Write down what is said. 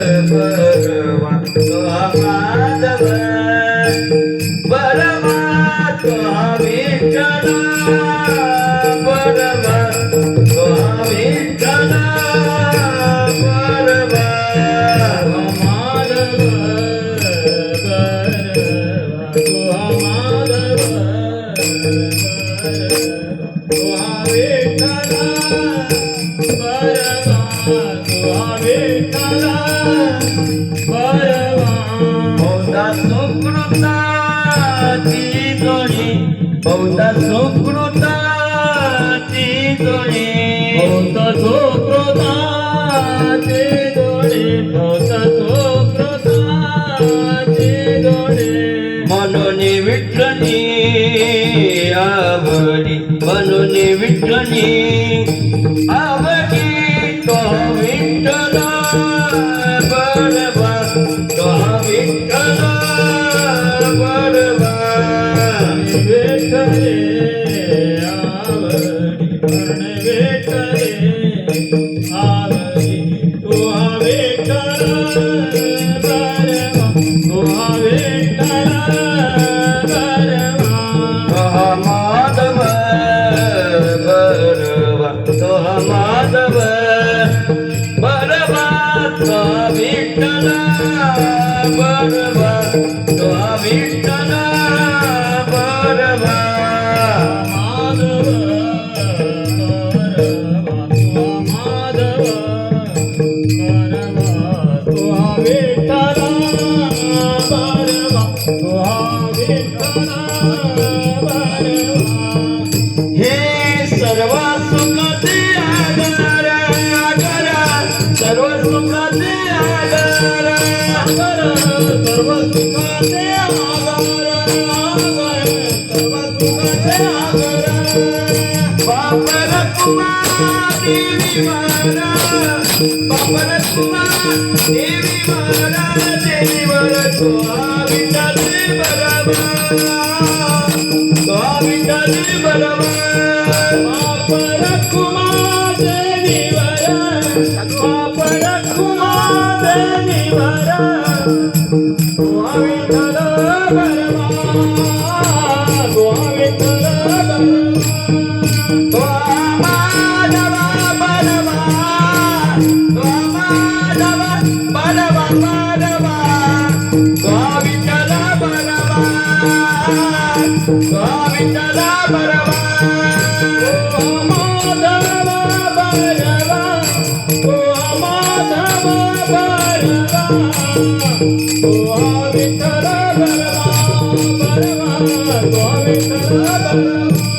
बरवा तो माधव बरवा तो विठ्ठल बरवा तो विठ्ठल बरवा माधव बरवा तो माधव बरवा तो विठ्ठल बरवा तो विठ्ठल बहुधा सुकृताची जोडी बहुधा सुकृताची जोडी बहुधा सुकृताची जोडी बहुधा सुकृताची जोडी म्हणून विठ्ठली आवडी म्हणून विठ्ठली आवडी तो विठ्ठल बरवा तो विठ्ठल बरवा विठ्ठले आवडी पण विठ्ठले आवडी तो विठ्ठल बरवा तो विठ्ठल बरवा माधव बरवा तो माधव बरवा तो विठ्ठल बरवा तो विठ्ठल बरवा माधव बरवा तो विठ्ठल बरवा तो विठ्ठल बरवा हे सर्व सुखाचे आधार आधार सर्व सुखाचे आधार सर्व सुखाचे आधार सर्व सुखाचे आधार बापर कुमार देवी महाराज बापर कुमार देवी महाराज देवीवर तो विठ्ठल बरवा तो विठ्ठल बरवा बापर कुमार देवीवर बापर कुमार देवीवर तो विठ्ठल बरवा तो विठ्ठल बरवा तो माधव बरवा तो माधव बरवा बरवा तो विठ्ठल बरवा तो विठ्ठल बरवा माधव बरवा ओ माधव बरवा ओ विठ्ठल बरवा बरवा ओ विठ्ठल बरवा